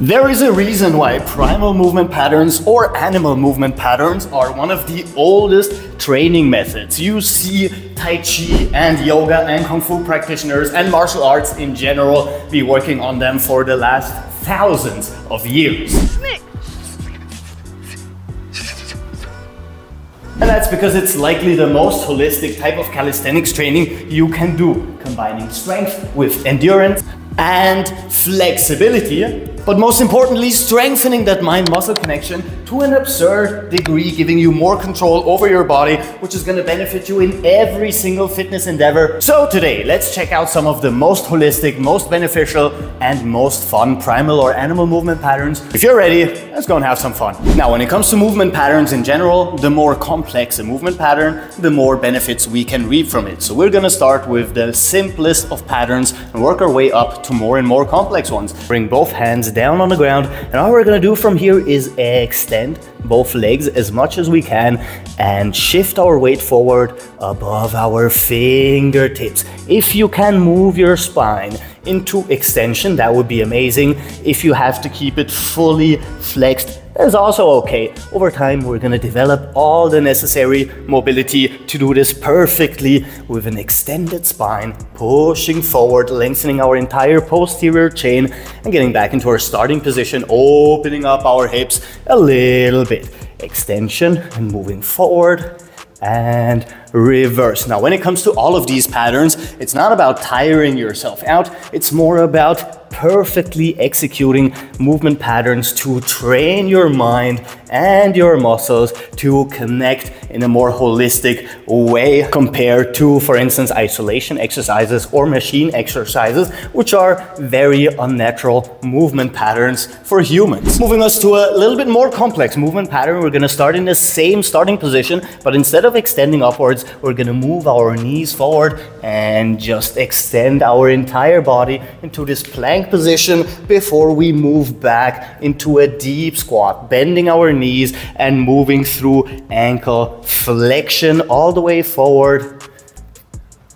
There is a reason why primal movement patterns or animal movement patterns are one of the oldest training methods. You see Tai Chi and yoga and Kung Fu practitioners and martial arts in general be working on them for the last thousands of years. And that's because it's likely the most holistic type of calisthenics training you can do, combining strength with endurance and flexibility, but most importantly, strengthening that mind-muscle connection to an absurd degree, giving you more control over your body, which is going to benefit you in every single fitness endeavor. So today, let's check out some of the most holistic, most beneficial, and most fun primal or animal movement patterns. If you're ready, let's go and have some fun. Now, when it comes to movement patterns in general, the more complex a movement pattern, the more benefits we can reap from it. So we're going to start with the simplest of patterns and work our way up to more and more complex ones. Bring both hands down on the ground, and all we're going to do from here is extend both legs as much as we can and shift our weight forward above our fingertips. If you can move your spine into extension, that would be amazing. If you have to keep it fully flexed, that's also okay. Over time, we're going to develop all the necessary mobility to do this perfectly with an extended spine, pushing forward, lengthening our entire posterior chain and getting back into our starting position, opening up our hips a little bit. Extension and moving forward and reverse. Now, when it comes to all of these patterns, it's not about tiring yourself out. It's more about perfectly executing movement patterns to train your mind and your muscles to connect in a more holistic way compared to, for instance, isolation exercises or machine exercises, which are very unnatural movement patterns for humans. Moving us to a little bit more complex movement pattern, we're going to start in the same starting position, but instead of extending upwards, we're going to move our knees forward and just extend our entire body into this plank position before we move back into a deep squat, bending our knees and moving through ankle flexion all the way forward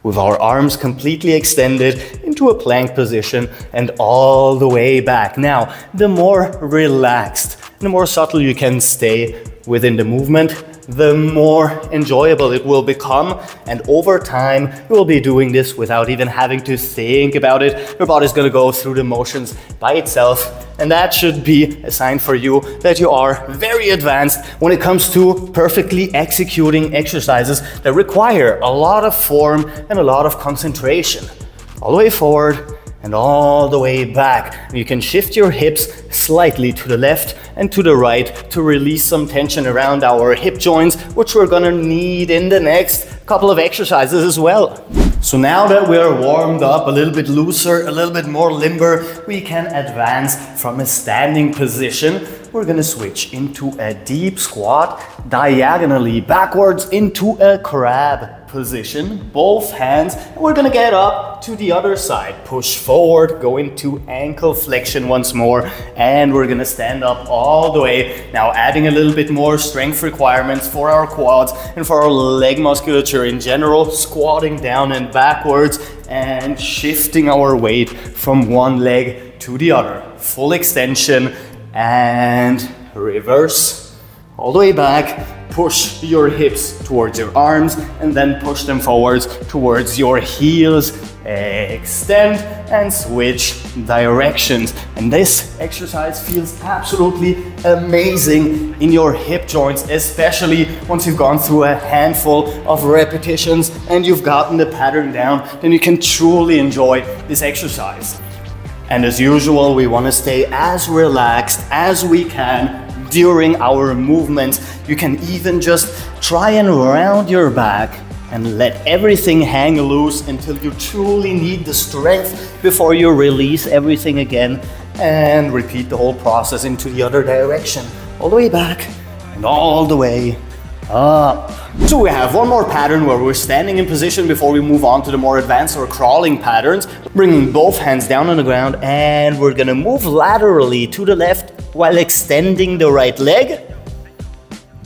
with our arms completely extended into a plank position and all the way back. Now, the more relaxed, the more subtle you can stay within the movement, the more enjoyable it will become, and over time you will be doing this without even having to think about it. Your body's going to go through the motions by itself, and that should be a sign for you that you are very advanced when it comes to perfectly executing exercises that require a lot of form and a lot of concentration. All the way forward and all the way back. You can shift your hips slightly to the left and to the right to release some tension around our hip joints, which we're gonna need in the next couple of exercises as well. So now that we're warmed up, a little bit looser, a little bit more limber, we can advance from a standing position. We're gonna switch into a deep squat, diagonally backwards into a crab position, both hands, and we're gonna get up to the other side. Push forward, go into ankle flexion once more, and we're gonna stand up all the way. Now adding a little bit more strength requirements for our quads and for our leg musculature in general, squatting down and backwards and shifting our weight from one leg to the other. Full extension and reverse. All the way back, push your hips towards your arms and then push them forwards towards your heels. Extend and switch directions. And this exercise feels absolutely amazing in your hip joints, especially once you've gone through a handful of repetitions and you've gotten the pattern down, then you can truly enjoy this exercise. And as usual, we want to stay as relaxed as we can during our movements. You can even just try and round your back and let everything hang loose until you truly need the strength before you release everything again, and repeat the whole process into the other direction. All the way back and all the way up. So we have one more pattern where we're standing in position before we move on to the more advanced or crawling patterns. Bringing both hands down on the ground, and we're gonna move laterally to the left while extending the right leg.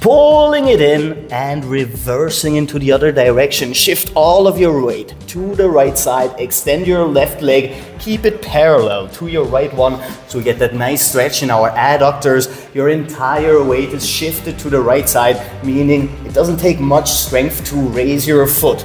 pulling it in and reversing into the other direction. Shift all of your weight to the right side, extend your left leg, keep it parallel to your right one so we get that nice stretch in our adductors. Your entire weight is shifted to the right side, meaning it doesn't take much strength to raise your foot.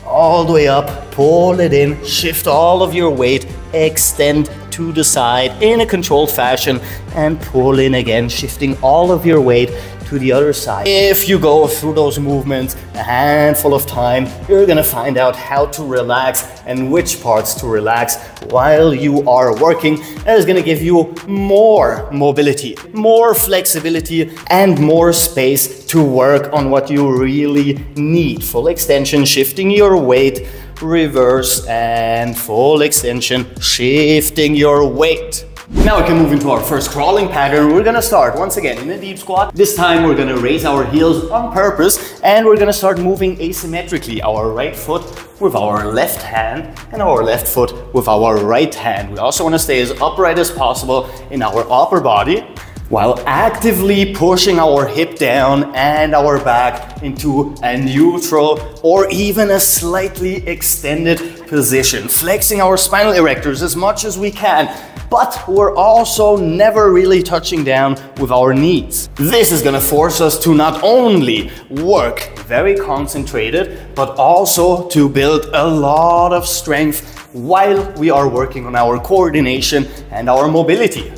All the way up, pull it in, shift all of your weight, extend to the side in a controlled fashion and pull in again, shifting all of your weight to the other side. If you go through those movements a handful of time, you're gonna find out how to relax and which parts to relax while you are working. That is gonna give you more mobility, more flexibility, and more space to work on what you really need. Full extension, shifting your weight, reverse, and full extension, shifting your weight. Now we can move into our first crawling pattern. We're gonna start once again in a deep squat. This time we're gonna raise our heels on purpose and we're gonna start moving asymmetrically. Our right foot with our left hand and our left foot with our right hand. We also wanna stay as upright as possible in our upper body while actively pushing our hip down and our back into a neutral or even a slightly extended position. Flexing our spinal erectors as much as we can, but we're also never really touching down with our knees. This is gonna force us to not only work very concentrated, but also to build a lot of strength while we are working on our coordination and our mobility.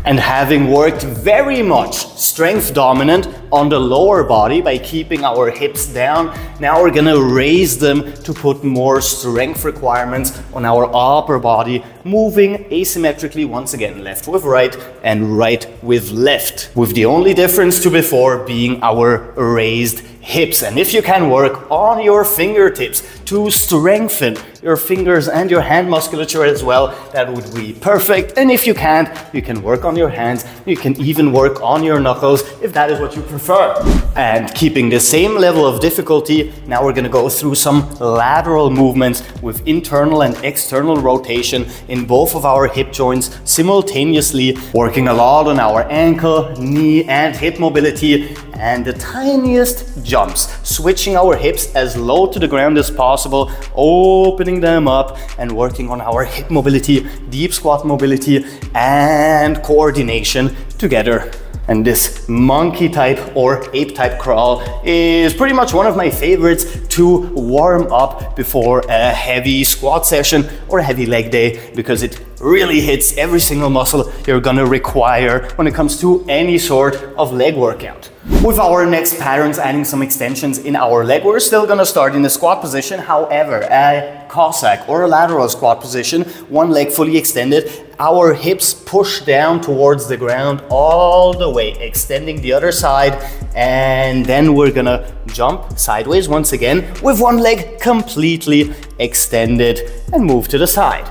And having worked very much strength dominant on the lower body by keeping our hips down, now we're gonna raise them to put more strength requirements on our upper body, moving asymmetrically once again, left with right and right with left, with the only difference to before being our raised hips. And if you can work on your fingertips to strengthen your fingers and your hand musculature as well, that would be perfect. And if you can't, you can work on your hands. You can even work on your knuckles if that is what you prefer. And keeping the same level of difficulty, now we're gonna go through some lateral movements with internal and external rotation in both of our hip joints simultaneously, working a lot on our ankle, knee, and hip mobility, and the tiniest jumps, switching our hips as low to the ground as possible, opening them up and working on our hip mobility, deep squat mobility, and coordination together. And this monkey type or ape type crawl is pretty much one of my favorites to warm up before a heavy squat session or a heavy leg day, because it really hits every single muscle you're gonna require when it comes to any sort of leg workout. With our next patterns, adding some extensions in our leg, we're still gonna start in the squat position. However, a Cossack or a lateral squat position, one leg fully extended, our hips push down towards the ground all the way, extending the other side, and then we're gonna jump sideways once again with one leg completely extended and move to the side.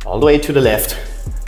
All the way to the left,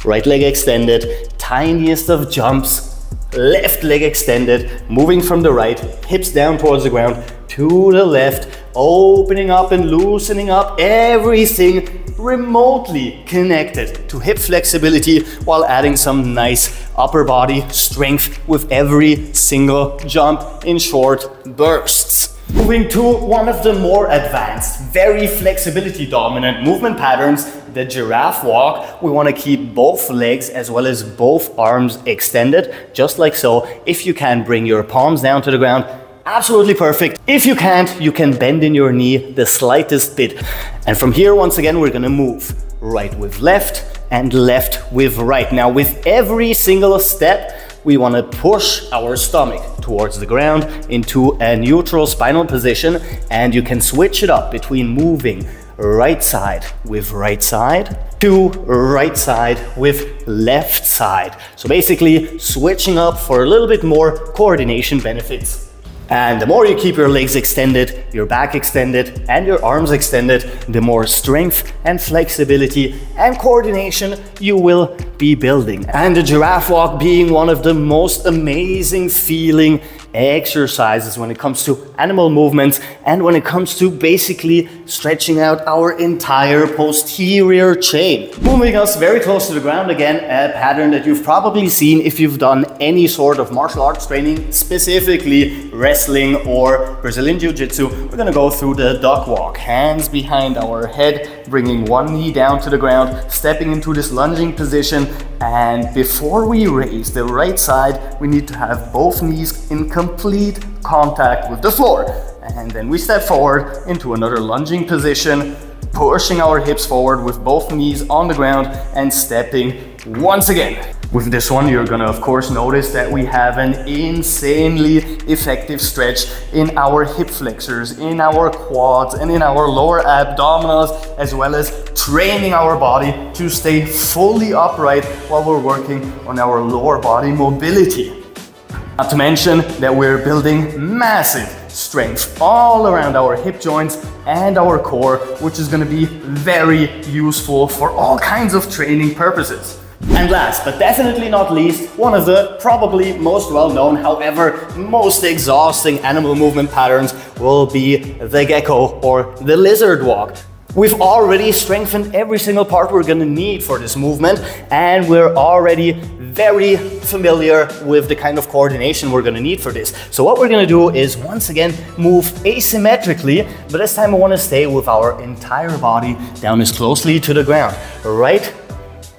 right leg extended, tiniest of jumps, left leg extended, moving from the right, hips down towards the ground, to the left, opening up and loosening up everything remotely connected to hip flexibility while adding some nice upper body strength with every single jump in short bursts. Moving to one of the more advanced, very flexibility dominant movement patterns, the giraffe walk. We want to keep both legs as well as both arms extended, just like so. If you can, bring your palms down to the ground. Absolutely perfect. If you can't, you can bend in your knee the slightest bit. And from here, once again, we're gonna move right with left and left with right. Now, with every single step, we want to push our stomach towards the ground into a neutral spinal position, and you can switch it up between moving right side with right side to right side with left side. So basically switching up for a little bit more coordination benefits. And the more you keep your legs extended, your back extended, and your arms extended, the more strength and flexibility and coordination you will be building. And the giraffe walk being one of the most amazing feeling exercises, when it comes to animal movements, and when it comes to basically stretching out our entire posterior chain. Moving us very close to the ground again, a pattern that you've probably seen if you've done any sort of martial arts training, specifically wrestling or Brazilian Jiu-Jitsu. We're gonna go through the duck walk, hands behind our head, bringing one knee down to the ground, stepping into this lunging position, and before we raise the right side, we need to have both knees in complete contact with the floor. And then we step forward into another lunging position, pushing our hips forward with both knees on the ground and stepping once again. With this one, you're gonna of course notice that we have an insanely effective stretch in our hip flexors, in our quads, and in our lower abdominals, as well as training our body to stay fully upright while we're working on our lower body mobility. Not to mention that we're building massive strength all around our hip joints and our core, which is gonna be very useful for all kinds of training purposes. And last but definitely not least, one of the probably most well-known, however most exhausting animal movement patterns will be the gecko or the lizard walk. We've already strengthened every single part we're gonna need for this movement, and we're already very familiar with the kind of coordination we're gonna need for this. So what we're gonna do is once again move asymmetrically, but this time I wanna stay with our entire body down as closely to the ground. Right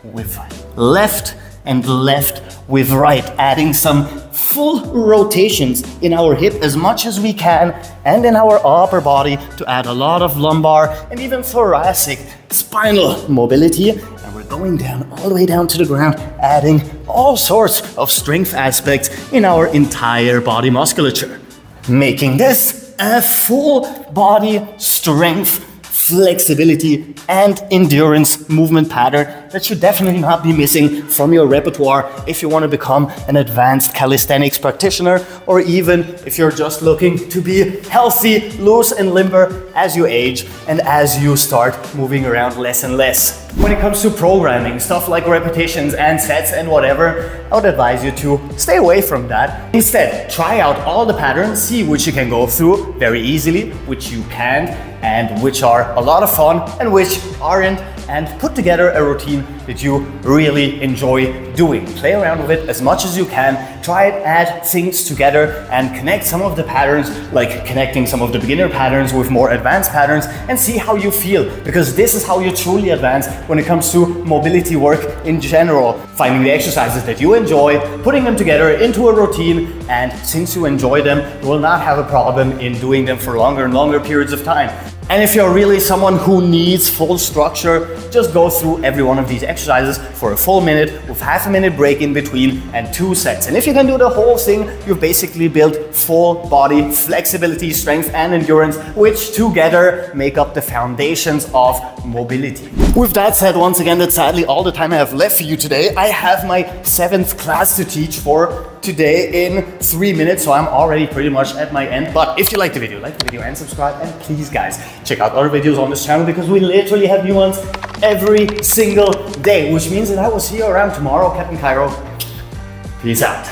with left and left with right, adding some full rotations in our hip as much as we can and in our upper body to add a lot of lumbar and even thoracic spinal mobility. And we're going down all the way down to the ground, adding all sorts of strength aspects in our entire body musculature, making this a full body strength, flexibility and endurance movement pattern that should definitely not be missing from your repertoire if you want to become an advanced calisthenics practitioner, or even if you're just looking to be healthy, loose and limber as you age and as you start moving around less and less. When it comes to programming, stuff like repetitions and sets and whatever, I would advise you to stay away from that. Instead, try out all the patterns, see which you can go through very easily, which you can't, and which are a lot of fun and which aren't, and put together a routine that you really enjoy doing. Play around with it as much as you can, try it, add things together and connect some of the patterns, like connecting some of the beginner patterns with more advanced patterns, and see how you feel, because this is how you truly advance when it comes to mobility work in general. Finding the exercises that you enjoy, putting them together into a routine, and since you enjoy them, you will not have a problem in doing them for longer and longer periods of time. And if you're really someone who needs full structure, just go through every one of these exercises for a full minute with half a minute break in between and 2 sets. And if you can do the whole thing, you've basically built full body flexibility, strength and endurance, which together make up the foundations of mobility. With that said, once again, that's sadly all the time I have left for you today. I have my 7th class to teach for today in 3 minutes, so I'm already pretty much at my end. But if you like the video and subscribe, and please guys, check out other videos on this channel, because we literally have new ones every single day, which means that I will see you around tomorrow. Captain Cairo, peace out.